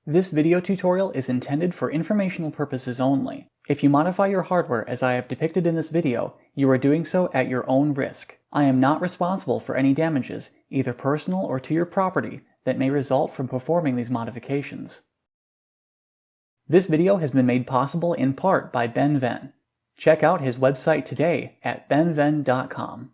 This video tutorial is intended for informational purposes only. If you modify your hardware as I have depicted in this video, you are doing so at your own risk. I am not responsible for any damages, either personal or to your property, that may result from performing these modifications. This video has been made possible in part by BennVenn. Check out his website today at BennVenn.com.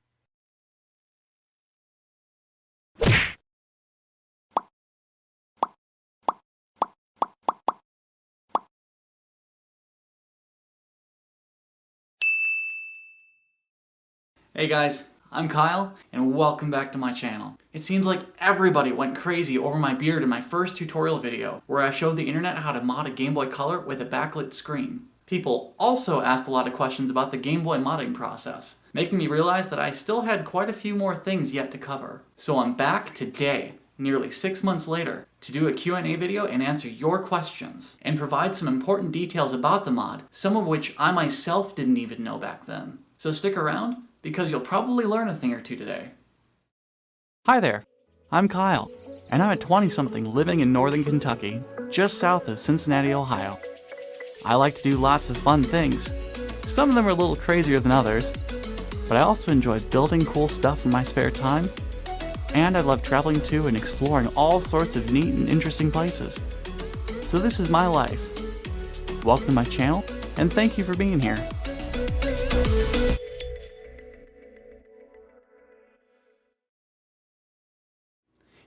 Hey guys, I'm Kyle, and welcome back to my channel. It seems like everybody went crazy over my beard in my first tutorial video, where I showed the internet how to mod a Gameboy Color with a backlit screen. People also asked a lot of questions about the Game Boy modding process, making me realize that I still had quite a few more things yet to cover. So I'm back today, nearly 6 months later, to do a Q&A video and answer your questions, and provide some important details about the mod, some of which I myself didn't even know back then. So stick around, because you'll probably learn a thing or two today. Hi there, I'm Kyle, and I'm a 20-something living in northern Kentucky, just south of Cincinnati, Ohio. I like to do lots of fun things. Some of them are a little crazier than others, but I also enjoy building cool stuff in my spare time, and I love traveling to and exploring all sorts of neat and interesting places. So this is my life. Welcome to my channel, and thank you for being here.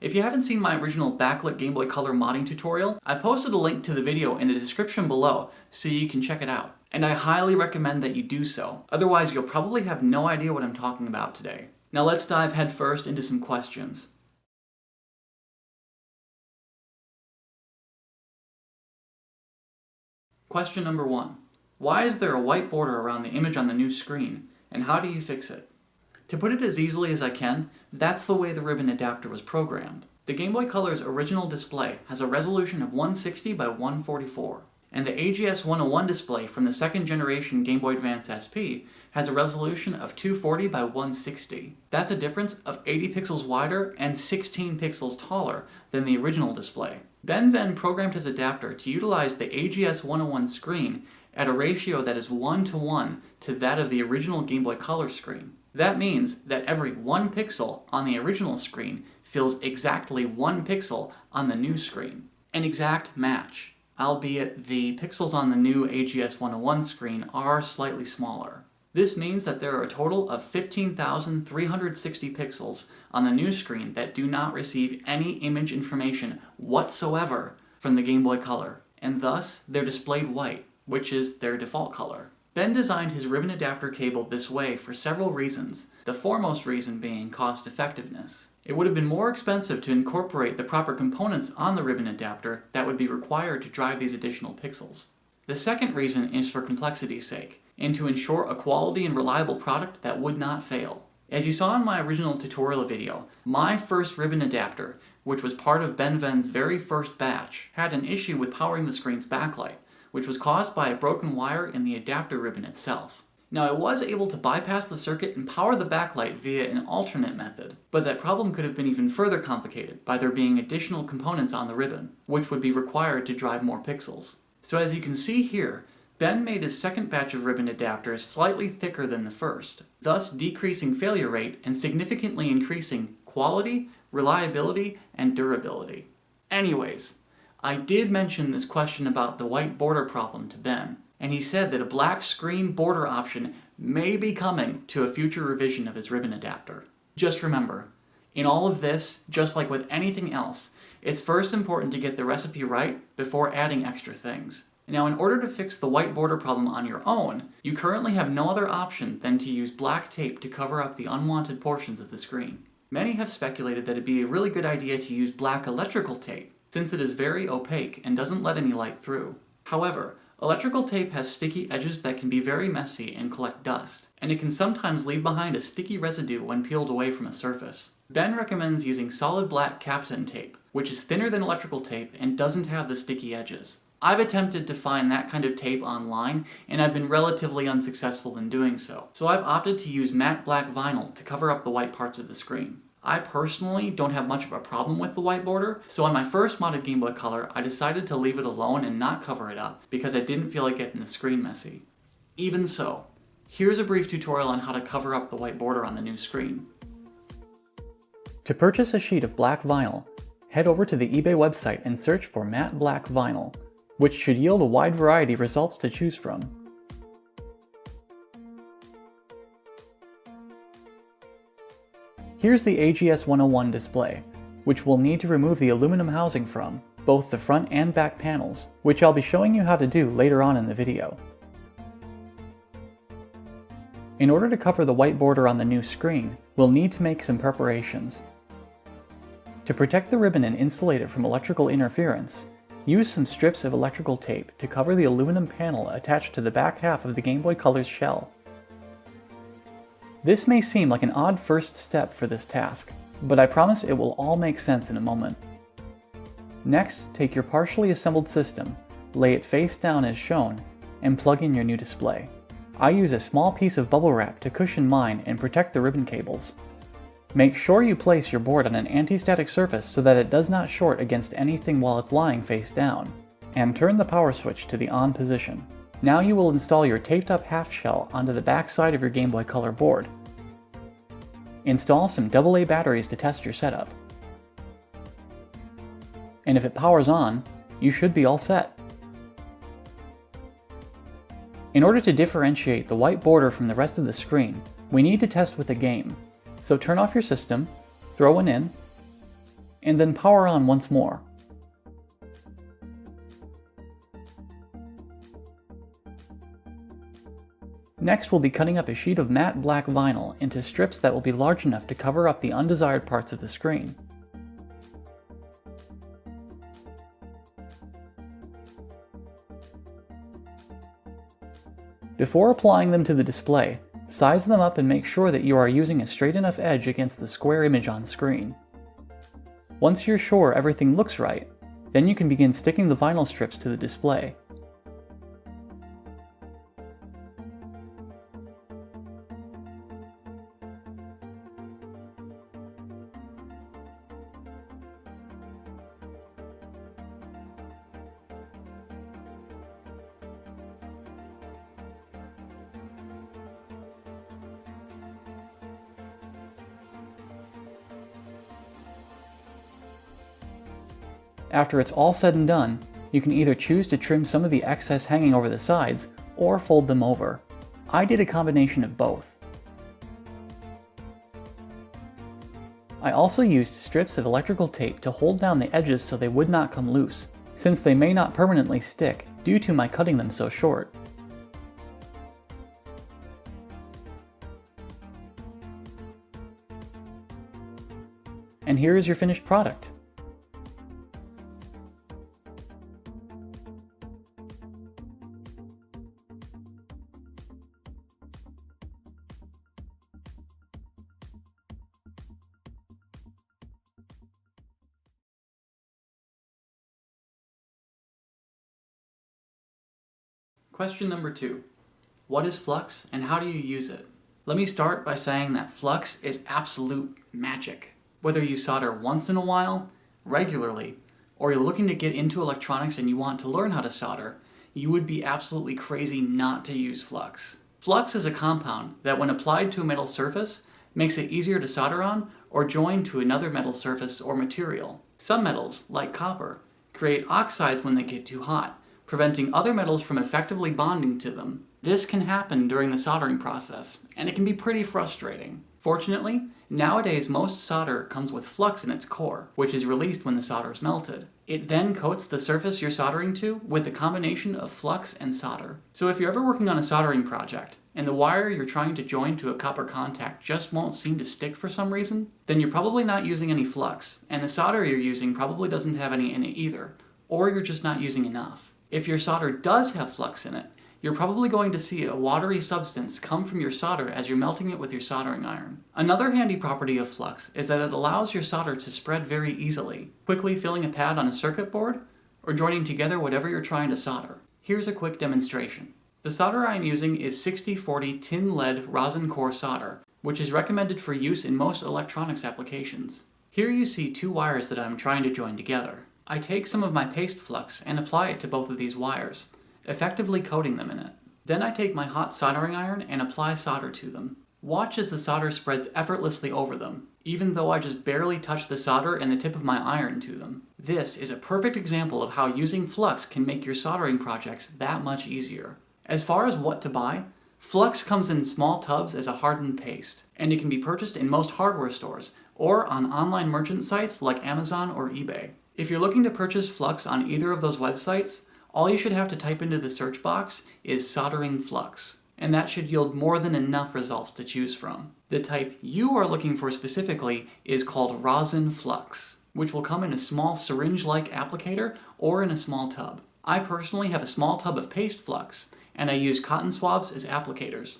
If you haven't seen my original backlit Game Boy Color modding tutorial, I've posted a link to the video in the description below so you can check it out. And I highly recommend that you do so. Otherwise, you'll probably have no idea what I'm talking about today. Now let's dive headfirst into some questions. Question number 1. Why is there a white border around the image on the new screen, and how do you fix it? To put it as easily as I can, that's the way the ribbon adapter was programmed. The Game Boy Color's original display has a resolution of 160 by 144, and the AGS-101 display from the second generation Game Boy Advance SP has a resolution of 240 by 160. That's a difference of 80 pixels wider and 16 pixels taller than the original display. BennVenn programmed his adapter to utilize the AGS-101 screen at a ratio that is 1:1 to that of the original Game Boy Color screen. That means that every 1 pixel on the original screen fills exactly 1 pixel on the new screen. An exact match, albeit the pixels on the new AGS-101 screen are slightly smaller. This means that there are a total of 15,360 pixels on the new screen that do not receive any image information whatsoever from the Game Boy Color, and thus they're displayed white, which is their default color. Ben designed his ribbon adapter cable this way for several reasons, the foremost reason being cost effectiveness. It would have been more expensive to incorporate the proper components on the ribbon adapter that would be required to drive these additional pixels. The second reason is for complexity's sake, and to ensure a quality and reliable product that would not fail. As you saw in my original tutorial video, my first ribbon adapter, which was part of BennVenn's very first batch, had an issue with powering the screen's backlight, which was caused by a broken wire in the adapter ribbon itself. Now, I was able to bypass the circuit and power the backlight via an alternate method, but that problem could have been even further complicated by there being additional components on the ribbon, which would be required to drive more pixels. So as you can see here, Ben made his second batch of ribbon adapters slightly thicker than the first, thus decreasing failure rate and significantly increasing quality, reliability, and durability. Anyways, I did mention this question about the white border problem to Ben, and he said that a black screen border option may be coming to a future revision of his ribbon adapter. Just remember, in all of this, just like with anything else, it's first important to get the recipe right before adding extra things. Now, in order to fix the white border problem on your own, you currently have no other option than to use black tape to cover up the unwanted portions of the screen. Many have speculated that it'd be a really good idea to use black electrical tape, since it is very opaque and doesn't let any light through. However, electrical tape has sticky edges that can be very messy and collect dust, and it can sometimes leave behind a sticky residue when peeled away from a surface. Ben recommends using solid black Kapton tape, which is thinner than electrical tape and doesn't have the sticky edges. I've attempted to find that kind of tape online, and I've been relatively unsuccessful in doing so. So I've opted to use matte black vinyl to cover up the white parts of the screen. I personally don't have much of a problem with the white border, so on my first modded Game Boy Color, I decided to leave it alone and not cover it up because I didn't feel like getting the screen messy. Even so, here's a brief tutorial on how to cover up the white border on the new screen. To purchase a sheet of black vinyl, head over to the eBay website and search for matte black vinyl, which should yield a wide variety of results to choose from. Here's the AGS 101 display, which we'll need to remove the aluminum housing from, both the front and back panels, which I'll be showing you how to do later on in the video. In order to cover the white border on the new screen, we'll need to make some preparations. To protect the ribbon and insulate it from electrical interference, use some strips of electrical tape to cover the aluminum panel attached to the back half of the Game Boy Color's shell. This may seem like an odd first step for this task, but I promise it will all make sense in a moment. Next, take your partially assembled system, lay it face down as shown, and plug in your new display. I use a small piece of bubble wrap to cushion mine and protect the ribbon cables. Make sure you place your board on an anti-static surface so that it does not short against anything while it's lying face down, and turn the power switch to the on position. Now you will install your taped up half shell onto the back side of your Game Boy Color board. Install some AA batteries to test your setup. And if it powers on, you should be all set. In order to differentiate the white border from the rest of the screen, we need to test with a game. So turn off your system, throw one in, and then power on once more. Next, we'll be cutting up a sheet of matte black vinyl into strips that will be large enough to cover up the undesired parts of the screen. Before applying them to the display, size them up and make sure that you are using a straight enough edge against the square image on screen. Once you're sure everything looks right, then you can begin sticking the vinyl strips to the display. After it's all said and done, you can either choose to trim some of the excess hanging over the sides, or fold them over. I did a combination of both. I also used strips of electrical tape to hold down the edges so they would not come loose, since they may not permanently stick due to my cutting them so short. And here is your finished product. Question number 2. What is flux and how do you use it? Let me start by saying that flux is absolute magic. Whether you solder once in a while, regularly, or you're looking to get into electronics and you want to learn how to solder, you would be absolutely crazy not to use flux. Flux is a compound that when applied to a metal surface makes it easier to solder on or join to another metal surface or material. Some metals, like copper, create oxides when they get too hot, preventing other metals from effectively bonding to them. This can happen during the soldering process, and it can be pretty frustrating. Fortunately, nowadays most solder comes with flux in its core, which is released when the solder is melted. It then coats the surface you're soldering to with a combination of flux and solder. So if you're ever working on a soldering project, and the wire you're trying to join to a copper contact just won't seem to stick for some reason, then you're probably not using any flux, and the solder you're using probably doesn't have any in it either, or you're just not using enough. If your solder does have flux in it, you're probably going to see a watery substance come from your solder as you're melting it with your soldering iron. Another handy property of flux is that it allows your solder to spread very easily, quickly filling a pad on a circuit board, or joining together whatever you're trying to solder. Here's a quick demonstration. The solder I'm using is 6040 tin lead rosin core solder, which is recommended for use in most electronics applications. Here you see two wires that I'm trying to join together. I take some of my paste flux and apply it to both of these wires, effectively coating them in it. Then I take my hot soldering iron and apply solder to them. Watch as the solder spreads effortlessly over them, even though I just barely touch the solder and the tip of my iron to them. This is a perfect example of how using flux can make your soldering projects that much easier. As far as what to buy, flux comes in small tubs as a hardened paste, and it can be purchased in most hardware stores or on online merchant sites like Amazon or eBay. If you're looking to purchase flux on either of those websites, all you should have to type into the search box is soldering flux, and that should yield more than enough results to choose from. The type you are looking for specifically is called rosin flux, which will come in a small syringe-like applicator or in a small tub. I personally have a small tub of paste flux, and I use cotton swabs as applicators.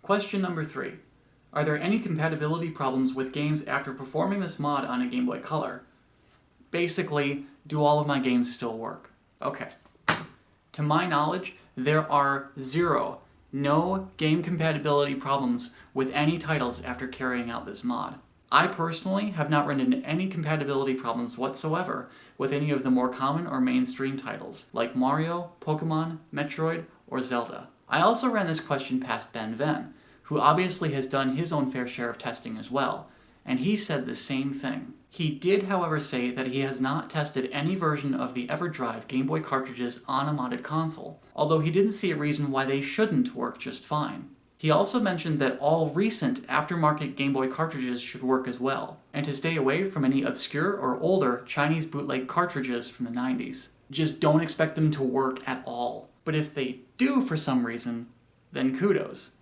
Question number 3. Are there any compatibility problems with games after performing this mod on a Game Boy Color? Basically, do all of my games still work? Okay. To my knowledge, there are no game compatibility problems with any titles after carrying out this mod. I personally have not run into any compatibility problems whatsoever with any of the more common or mainstream titles, like Mario, Pokemon, Metroid, or Zelda. I also ran this question past BennVenn, who obviously has done his own fair share of testing as well, and he said the same thing. He did, however, say that he has not tested any version of the EverDrive Game Boy cartridges on a modded console, although he didn't see a reason why they shouldn't work just fine. He also mentioned that all recent aftermarket Game Boy cartridges should work as well, and to stay away from any obscure or older Chinese bootleg cartridges from the 90s. Just don't expect them to work at all. But if they do for some reason, then kudos.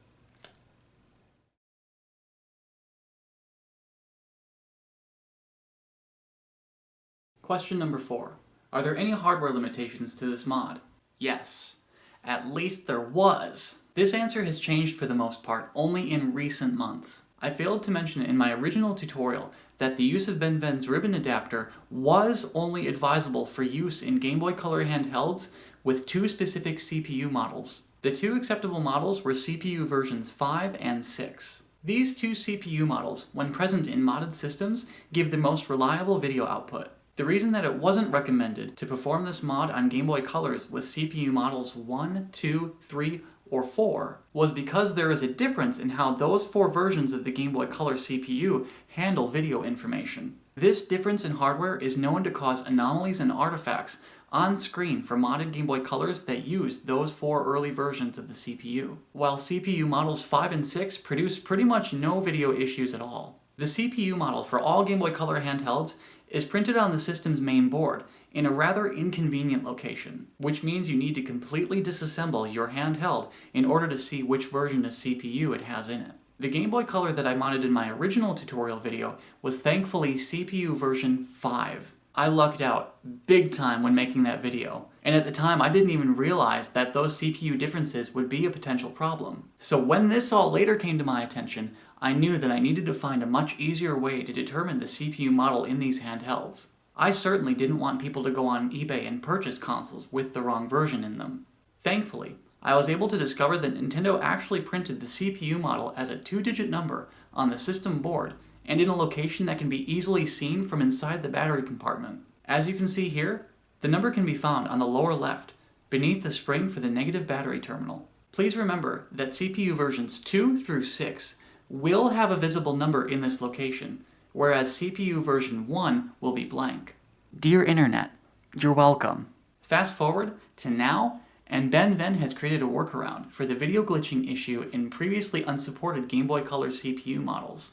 Question number 4. Are there any hardware limitations to this mod? Yes. At least there was. This answer has changed for the most part only in recent months. I failed to mention in my original tutorial that the use of BennVenn's ribbon adapter was only advisable for use in Game Boy Color handhelds with 2 specific CPU models. The 2 acceptable models were CPU versions 5 and 6. These 2 CPU models, when present in modded systems, give the most reliable video output. The reason that it wasn't recommended to perform this mod on Game Boy Colors with CPU models 1, 2, 3, or 4 was because there is a difference in how those 4 versions of the Game Boy Color CPU handle video information. This difference in hardware is known to cause anomalies and artifacts on screen for modded Game Boy Colors that use those 4 early versions of the CPU, while CPU models 5 and 6 produce pretty much no video issues at all. The CPU model for all Game Boy Color handhelds is printed on the system's main board in a rather inconvenient location, which means you need to completely disassemble your handheld in order to see which version of CPU it has in it. The Game Boy Color that I modded in my original tutorial video was thankfully CPU version 5. I lucked out big time when making that video, and at the time I didn't even realize that those CPU differences would be a potential problem. So when this all later came to my attention, I knew that I needed to find a much easier way to determine the CPU model in these handhelds. I certainly didn't want people to go on eBay and purchase consoles with the wrong version in them. Thankfully, I was able to discover that Nintendo actually printed the CPU model as a 2-digit number on the system board and in a location that can be easily seen from inside the battery compartment. As you can see here, the number can be found on the lower left, beneath the spring for the negative battery terminal. Please remember that CPU versions 2 through 6 will have a visible number in this location, whereas CPU version 1 will be blank. Dear Internet, you're welcome. Fast forward to now, and BennVenn has created a workaround for the video glitching issue in previously unsupported Game Boy Color CPU models.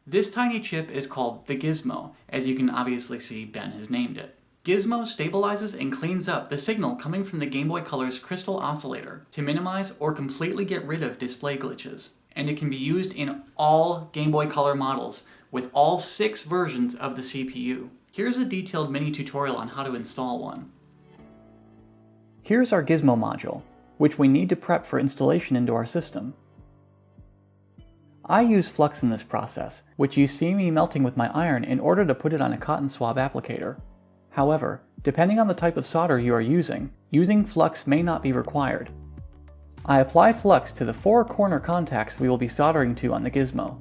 This tiny chip is called the Gizmo, as you can obviously see Ben has named it. Gizmo stabilizes and cleans up the signal coming from the Game Boy Color's crystal oscillator to minimize or completely get rid of display glitches, and it can be used in all Game Boy Color models with all 6 versions of the CPU. Here's a detailed mini tutorial on how to install one. Here's our Gizmo module, which we need to prep for installation into our system. I use flux in this process, which you see me melting with my iron in order to put it on a cotton swab applicator. However, Depending on the type of solder you are using flux may not be required. I apply flux to the 4 corner contacts we will be soldering to on the gizmo.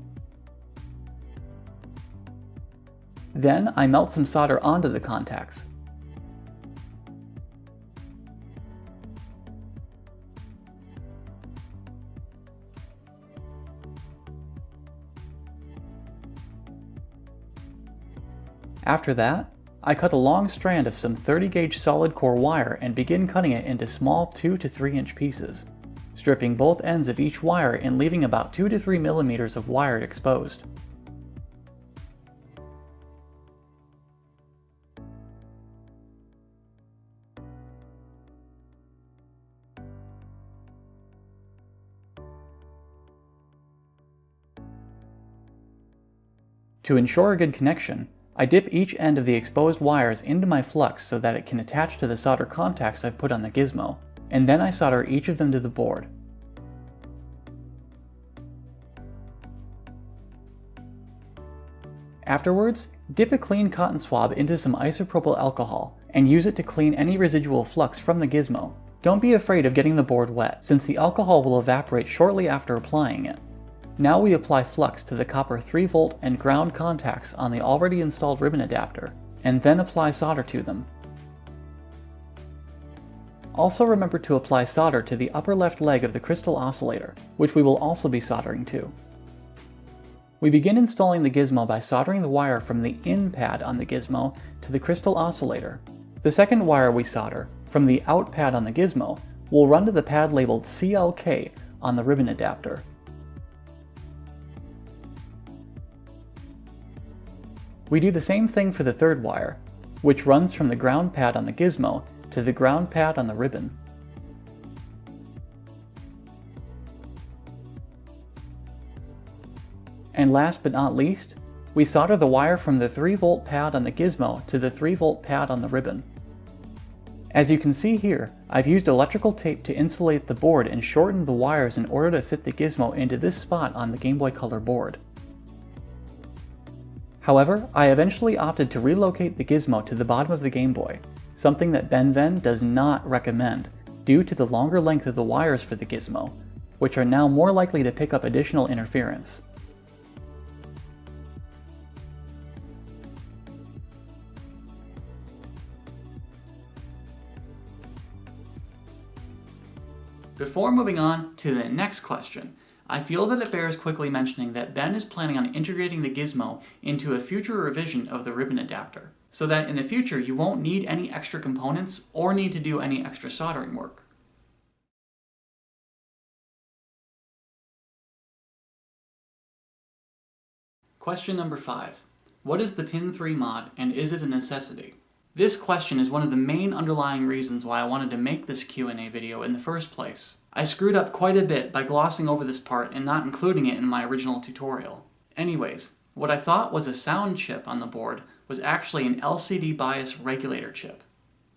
Then I melt some solder onto the contacts. After that, I cut a long strand of some 30 gauge solid core wire and begin cutting it into small 2 to 3 inch pieces, stripping both ends of each wire and leaving about 2 to 3 millimeters of wire exposed. To ensure a good connection, I dip each end of the exposed wires into my flux so that it can attach to the solder contacts I've put on the gizmo, and then I solder each of them to the board. Afterwards, dip a clean cotton swab into some isopropyl alcohol and use it to clean any residual flux from the gizmo. Don't be afraid of getting the board wet, since the alcohol will evaporate shortly after applying it. Now we apply flux to the copper 3V and ground contacts on the already installed ribbon adapter, and then apply solder to them. Also remember to apply solder to the upper left leg of the crystal oscillator, which we will also be soldering to. We begin installing the gizmo by soldering the wire from the in pad on the gizmo to the crystal oscillator. The second wire we solder, from the out pad on the gizmo, will run to the pad labeled CLK on the ribbon adapter. We do the same thing for the third wire, which runs from the ground pad on the gizmo to the ground pad on the ribbon. And last but not least, we solder the wire from the 3V pad on the gizmo to the 3V pad on the ribbon. As you can see here, I've used electrical tape to insulate the board and shortened the wires in order to fit the gizmo into this spot on the Gameboy Color board. However, I eventually opted to relocate the gizmo to the bottom of the Game Boy, something that BennVenn does not recommend due to the longer length of the wires for the gizmo, which are now more likely to pick up additional interference. Before moving on to the next question, I feel that it bears quickly mentioning that Ben is planning on integrating the gizmo into a future revision of the ribbon adapter, so that in the future you won't need any extra components or need to do any extra soldering work. Question number 5. What is the Pin 3 mod and is it a necessity? This question is one of the main underlying reasons why I wanted to make this Q&A video in the first place. I screwed up quite a bit by glossing over this part and not including it in my original tutorial. Anyways, what I thought was a sound chip on the board was actually an LCD bias regulator chip.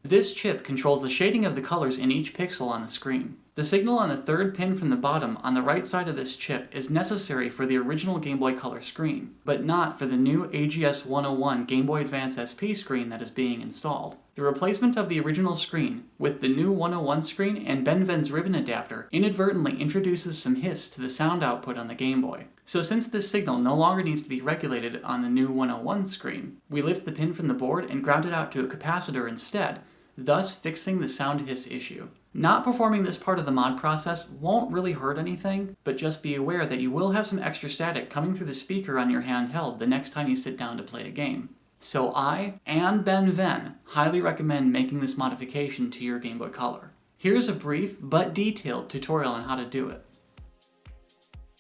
This chip controls the shading of the colors in each pixel on the screen. The signal on the third pin from the bottom on the right side of this chip is necessary for the original Game Boy Color screen, but not for the new AGS 101 Game Boy Advance SP screen that is being installed. The replacement of the original screen with the new 101 screen and BennVenn's ribbon adapter inadvertently introduces some hiss to the sound output on the Game Boy. So since this signal no longer needs to be regulated on the new 101 screen, we lift the pin from the board and ground it out to a capacitor instead, thus fixing the sound hiss issue. Not performing this part of the mod process won't really hurt anything, but just be aware that you will have some extra static coming through the speaker on your handheld the next time you sit down to play a game. So I, and BennVenn, highly recommend making this modification to your Game Boy Color. Here's a brief but detailed tutorial on how to do it.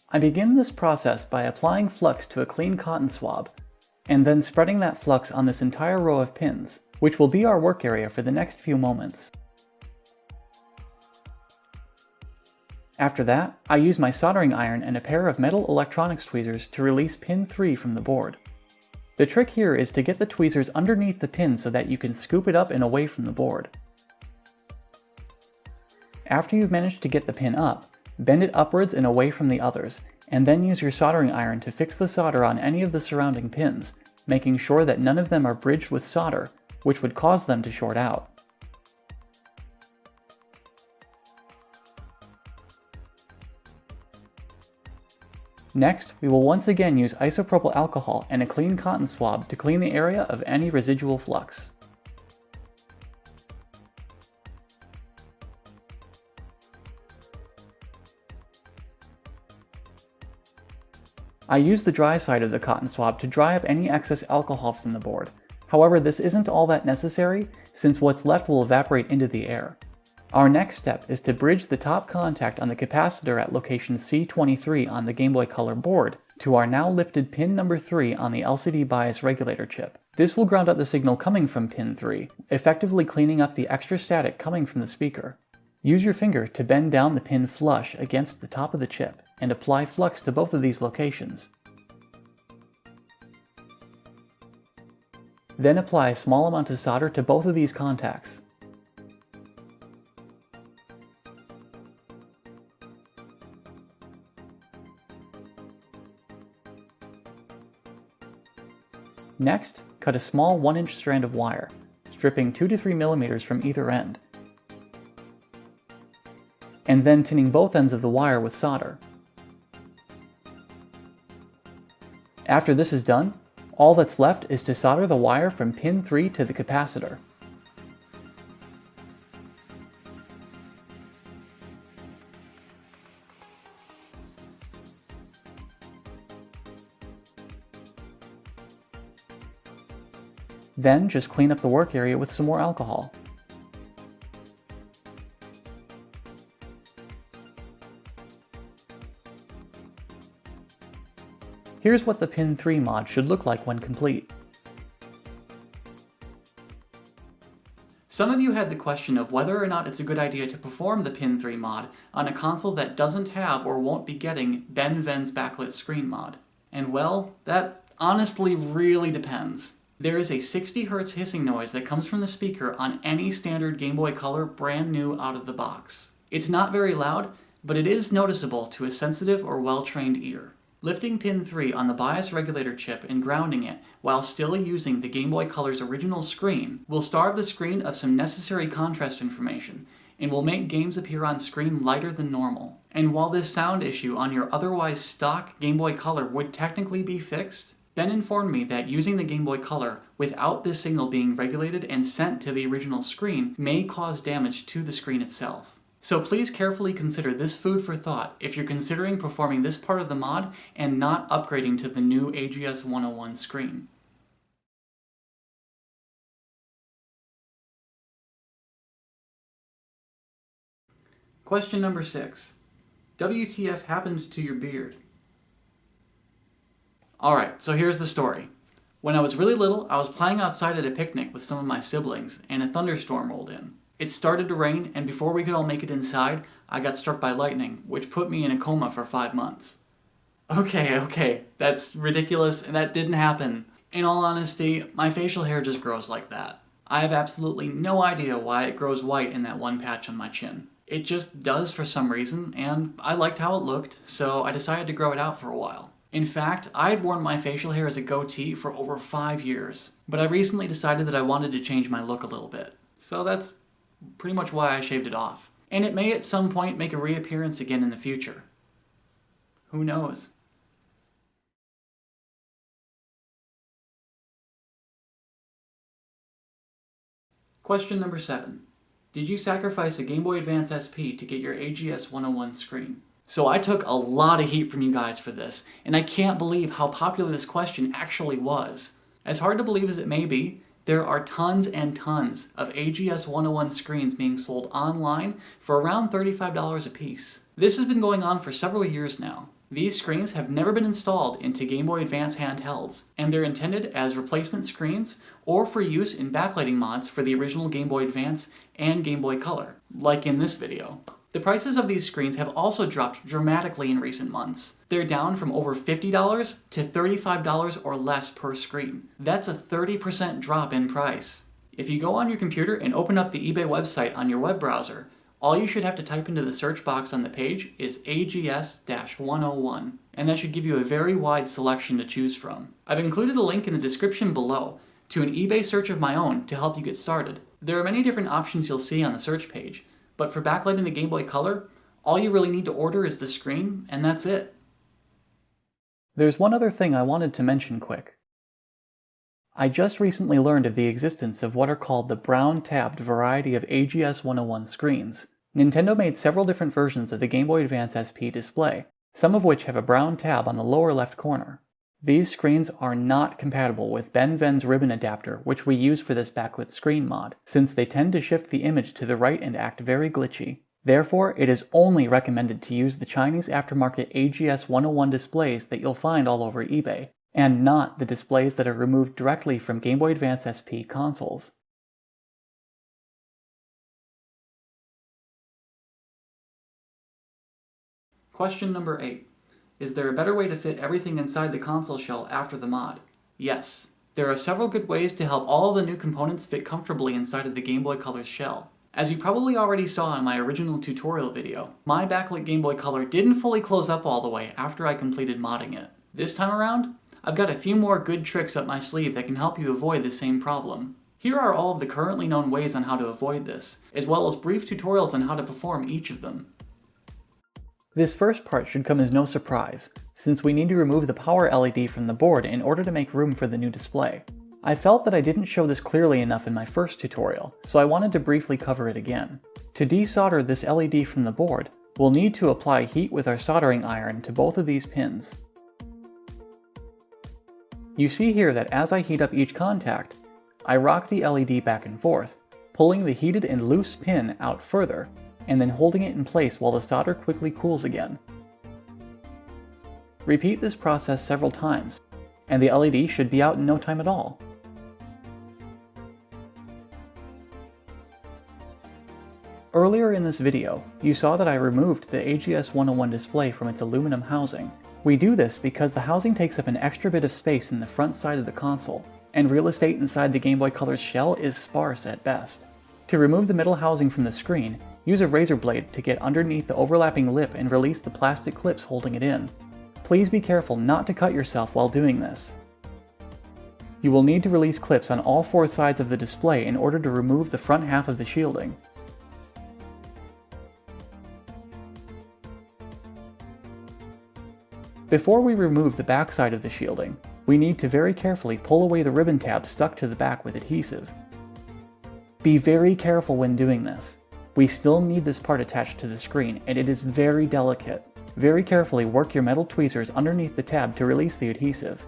I begin this process by applying flux to a clean cotton swab, and then spreading that flux on this entire row of pins, which will be our work area for the next few moments. After that, I use my soldering iron and a pair of metal electronics tweezers to release pin 3 from the board. The trick here is to get the tweezers underneath the pin so that you can scoop it up and away from the board. After you've managed to get the pin up, bend it upwards and away from the others, and then use your soldering iron to fix the solder on any of the surrounding pins, making sure that none of them are bridged with solder, which would cause them to short out. Next, we will once again use isopropyl alcohol and a clean cotton swab to clean the area of any residual flux. I use the dry side of the cotton swab to dry up any excess alcohol from the board. However, this isn't all that necessary, since what's left will evaporate into the air. Our next step is to bridge the top contact on the capacitor at location C23 on the Gameboy Color board to our now lifted pin number 3 on the LCD bias regulator chip. This will ground out the signal coming from pin 3, effectively cleaning up the extra static coming from the speaker. Use your finger to bend down the pin flush against the top of the chip and apply flux to both of these locations. Then apply a small amount of solder to both of these contacts. Next, cut a small 1-inch strand of wire, stripping 2 to 3 millimeters from either end, and then tinning both ends of the wire with solder. After this is done, all that's left is to solder the wire from pin 3 to the capacitor. Then just clean up the work area with some more alcohol. Here's what the pin 3 mod should look like when complete. Some of you had the question of whether or not it's a good idea to perform the pin 3 mod on a console that doesn't have or won't be getting BennVenn's backlit screen mod. And well, that honestly really depends. There is a 60 Hz hissing noise that comes from the speaker on any standard Game Boy Color brand new out of the box. It's not very loud, but it is noticeable to a sensitive or well-trained ear. Lifting pin 3 on the bias regulator chip and grounding it while still using the Game Boy Color's original screen will starve the screen of some necessary contrast information and will make games appear on screen lighter than normal. And while this sound issue on your otherwise stock Game Boy Color would technically be fixed, Ben informed me that using the Game Boy Color without this signal being regulated and sent to the original screen may cause damage to the screen itself. So please carefully consider this food for thought if you're considering performing this part of the mod and not upgrading to the new AGS 101 screen. Question number 6. WTF happened to your beard? Alright, so here's the story. When I was really little, I was playing outside at a picnic with some of my siblings, and a thunderstorm rolled in. It started to rain, and before we could all make it inside, I got struck by lightning, which put me in a coma for 5 months. Okay, that's ridiculous, and that didn't happen. In all honesty, my facial hair just grows like that. I have absolutely no idea why it grows white in that one patch on my chin. It just does for some reason, and I liked how it looked, so I decided to grow it out for a while. In fact, I had worn my facial hair as a goatee for over 5 years, but I recently decided that I wanted to change my look a little bit. So that's pretty much why I shaved it off. And it may at some point make a reappearance again in the future. Who knows? Question number 7. Did you sacrifice a Game Boy Advance SP to get your AGS 101 screen? So I took a lot of heat from you guys for this, and I can't believe how popular this question actually was. As hard to believe as it may be, there are tons and tons of AGS 101 screens being sold online for around $35 a piece. This has been going on for several years now. These screens have never been installed into Game Boy Advance handhelds, and they're intended as replacement screens or for use in backlighting mods for the original Game Boy Advance and Game Boy Color, like in this video. The prices of these screens have also dropped dramatically in recent months. They're down from over $50 to $35 or less per screen. That's a 30% drop in price. If you go on your computer and open up the eBay website on your web browser, all you should have to type into the search box on the page is AGS-101, and that should give you a very wide selection to choose from. I've included a link in the description below to an eBay search of my own to help you get started. There are many different options you'll see on the search page, but for backlighting the Game Boy Color, all you really need to order is the screen, and that's it. There's one other thing I wanted to mention quick. I just recently learned of the existence of what are called the brown tabbed variety of AGS 101 screens. Nintendo made several different versions of the Game Boy Advance SP display, some of which have a brown tab on the lower left corner. These screens are not compatible with BennVenn's ribbon adapter, which we use for this backlit screen mod, since they tend to shift the image to the right and act very glitchy. Therefore, it is only recommended to use the Chinese aftermarket AGS 101 displays that you'll find all over eBay, and not the displays that are removed directly from Game Boy Advance SP consoles. Question number 8. Is there a better way to fit everything inside the console shell after the mod? Yes. There are several good ways to help all of the new components fit comfortably inside of the Game Boy Color shell. As you probably already saw in my original tutorial video, my backlit Game Boy Color didn't fully close up all the way after I completed modding it. This time around, I've got a few more good tricks up my sleeve that can help you avoid the same problem. Here are all of the currently known ways on how to avoid this, as well as brief tutorials on how to perform each of them. This first part should come as no surprise, since we need to remove the power LED from the board in order to make room for the new display. I felt that I didn't show this clearly enough in my first tutorial, so I wanted to briefly cover it again. To desolder this LED from the board, we'll need to apply heat with our soldering iron to both of these pins. You see here that as I heat up each contact, I rock the LED back and forth, pulling the heated and loose pin out further, and then holding it in place while the solder quickly cools again. Repeat this process several times, and the LED should be out in no time at all. Earlier in this video, you saw that I removed the AGS 101 display from its aluminum housing. We do this because the housing takes up an extra bit of space in the front side of the console, and real estate inside the Game Boy Color's shell is sparse at best. To remove the middle housing from the screen, use a razor blade to get underneath the overlapping lip and release the plastic clips holding it in. Please be careful not to cut yourself while doing this. You will need to release clips on all four sides of the display in order to remove the front half of the shielding. Before we remove the back side of the shielding, we need to very carefully pull away the ribbon tab stuck to the back with adhesive. Be very careful when doing this. We still need this part attached to the screen, and it is very delicate. Very carefully work your metal tweezers underneath the tab to release the adhesive.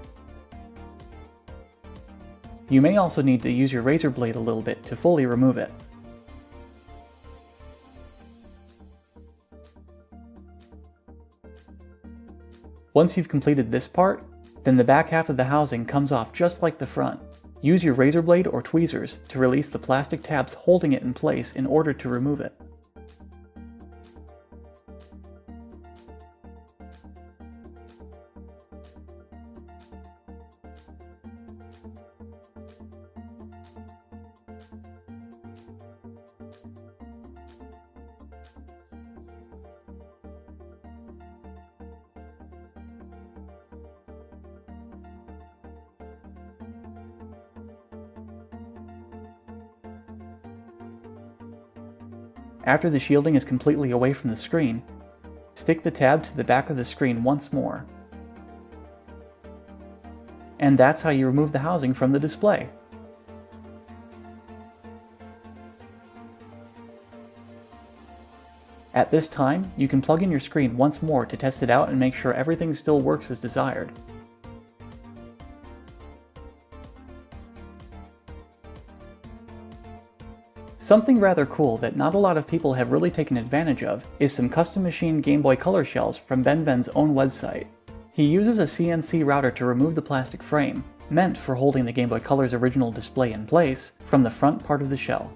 You may also need to use your razor blade a little bit to fully remove it. Once you've completed this part, then the back half of the housing comes off just like the front. Use your razor blade or tweezers to release the plastic tabs holding it in place in order to remove it. After the shielding is completely away from the screen, stick the tab to the back of the screen once more. And that's how you remove the housing from the display. At this time, you can plug in your screen once more to test it out and make sure everything still works as desired. Something rather cool that not a lot of people have really taken advantage of is some custom machined Game Boy Color shells from BennVenn's own website. He uses a CNC router to remove the plastic frame, meant for holding the Game Boy Color's original display in place, from the front part of the shell.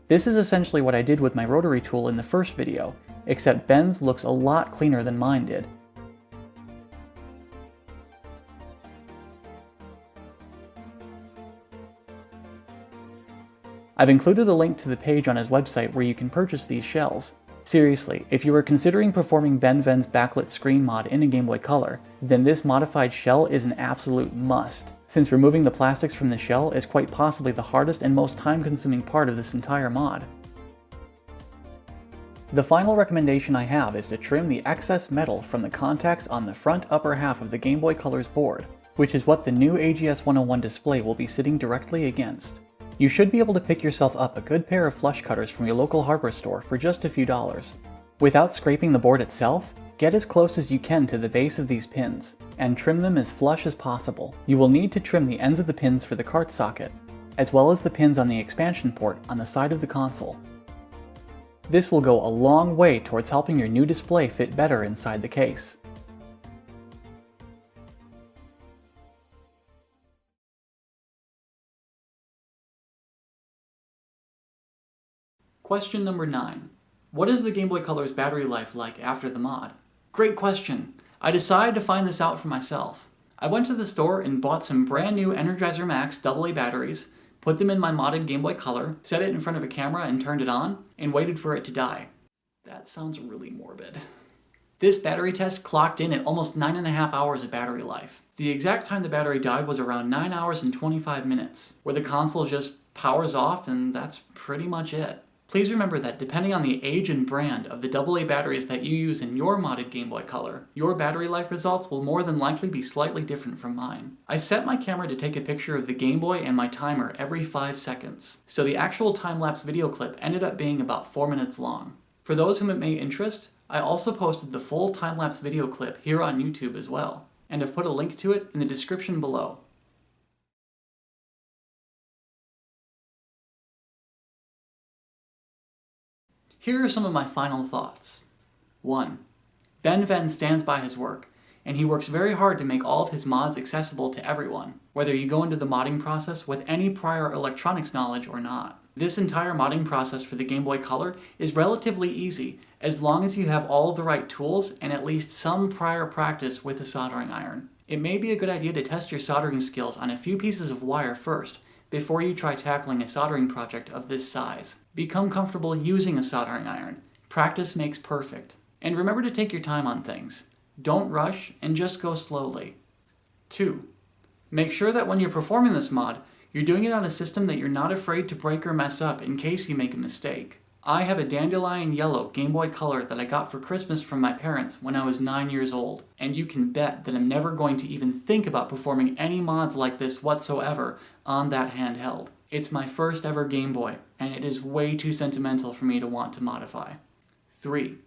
This is essentially what I did with my rotary tool in the first video, except Ben's looks a lot cleaner than mine did. I've included a link to the page on his website where you can purchase these shells. Seriously, if you are considering performing BennVenn's backlit screen mod in a Game Boy Color, then this modified shell is an absolute must, since removing the plastics from the shell is quite possibly the hardest and most time-consuming part of this entire mod. The final recommendation I have is to trim the excess metal from the contacts on the front upper half of the Game Boy Color's board, which is what the new AGS 101 display will be sitting directly against. You should be able to pick yourself up a good pair of flush cutters from your local hardware store for just a few dollars. Without scraping the board itself, get as close as you can to the base of these pins, and trim them as flush as possible. You will need to trim the ends of the pins for the cart socket, as well as the pins on the expansion port on the side of the console. This will go a long way towards helping your new display fit better inside the case. Question number 9. What is the Game Boy Color's battery life like after the mod? Great question! I decided to find this out for myself. I went to the store and bought some brand new Energizer Max AA batteries, put them in my modded Game Boy Color, set it in front of a camera and turned it on, and waited for it to die. That sounds really morbid. This battery test clocked in at almost 9.5 hours of battery life. The exact time the battery died was around 9 hours and 25 minutes, where the console just powers off and that's pretty much it. Please remember that depending on the age and brand of the AA batteries that you use in your modded Game Boy Color, your battery life results will more than likely be slightly different from mine. I set my camera to take a picture of the Game Boy and my timer every 5 seconds, so the actual time-lapse video clip ended up being about 4 minutes long. For those whom it may interest, I also posted the full time-lapse video clip here on YouTube as well, and have put a link to it in the description below. Here are some of my final thoughts. 1. BennVenn stands by his work, and he works very hard to make all of his mods accessible to everyone, whether you go into the modding process with any prior electronics knowledge or not. This entire modding process for the Game Boy Color is relatively easy, as long as you have all of the right tools and at least some prior practice with a soldering iron. It may be a good idea to test your soldering skills on a few pieces of wire first, before you try tackling a soldering project of this size. Become comfortable using a soldering iron. Practice makes perfect. And remember to take your time on things. Don't rush and just go slowly. 2. Make sure that when you're performing this mod, you're doing it on a system that you're not afraid to break or mess up in case you make a mistake. I have a dandelion yellow Game Boy Color that I got for Christmas from my parents when I was 9 years old, and you can bet that I'm never going to even think about performing any mods like this whatsoever on that handheld. It's my first ever Game Boy, and it is way too sentimental for me to want to modify. 3.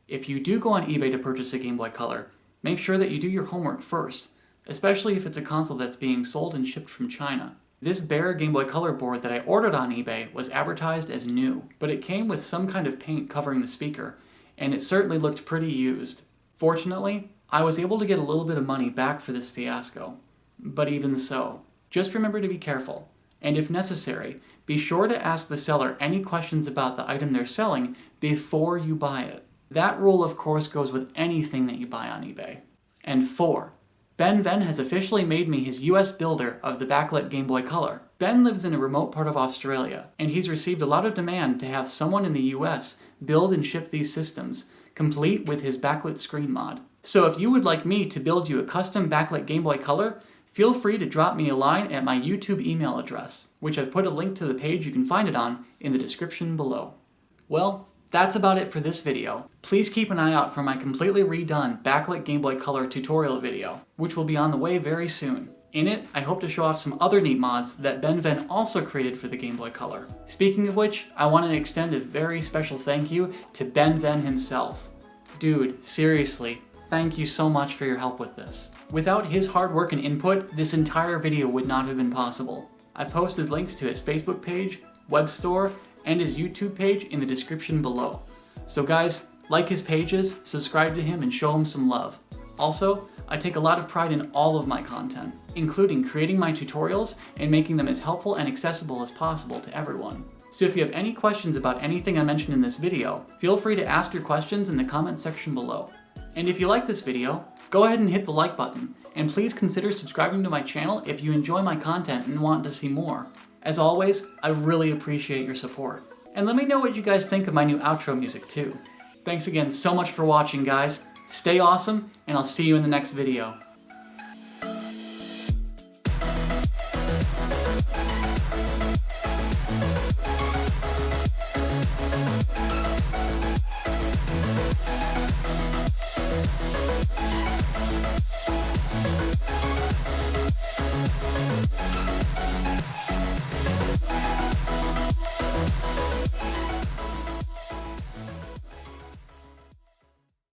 If you do go on eBay to purchase a Game Boy Color, make sure that you do your homework first, especially if it's a console that's being sold and shipped from China. This bare Game Boy Color board that I ordered on eBay was advertised as new, but it came with some kind of paint covering the speaker, and it certainly looked pretty used. Fortunately, I was able to get a little bit of money back for this fiasco. But even so, just remember to be careful, and if necessary, be sure to ask the seller any questions about the item they're selling before you buy it. That rule, of course, goes with anything that you buy on eBay. And 4. BennVenn has officially made me his US builder of the backlit Game Boy Color. Ben lives in a remote part of Australia, and he's received a lot of demand to have someone in the US build and ship these systems, complete with his backlit screen mod. So if you would like me to build you a custom backlit Game Boy Color, feel free to drop me a line at my YouTube email address, which I've put a link to the page you can find it on in the description below. Well, that's about it for this video. Please keep an eye out for my completely redone backlit Game Boy Color tutorial video, which will be on the way very soon. In it, I hope to show off some other neat mods that BennVenn also created for the Game Boy Color. Speaking of which, I want to extend a very special thank you to BennVenn himself. Dude, seriously, thank you so much for your help with this. Without his hard work and input, this entire video would not have been possible. I've posted links to his Facebook page, web store, and his YouTube page in the description below. So guys, like his pages, subscribe to him, and show him some love. Also, I take a lot of pride in all of my content, including creating my tutorials and making them as helpful and accessible as possible to everyone. So if you have any questions about anything I mentioned in this video, feel free to ask your questions in the comment section below. And if you like this video, go ahead and hit the like button, and please consider subscribing to my channel if you enjoy my content and want to see more. As always, I really appreciate your support. And let me know what you guys think of my new outro music too. Thanks again so much for watching, guys. Stay awesome, and I'll see you in the next video.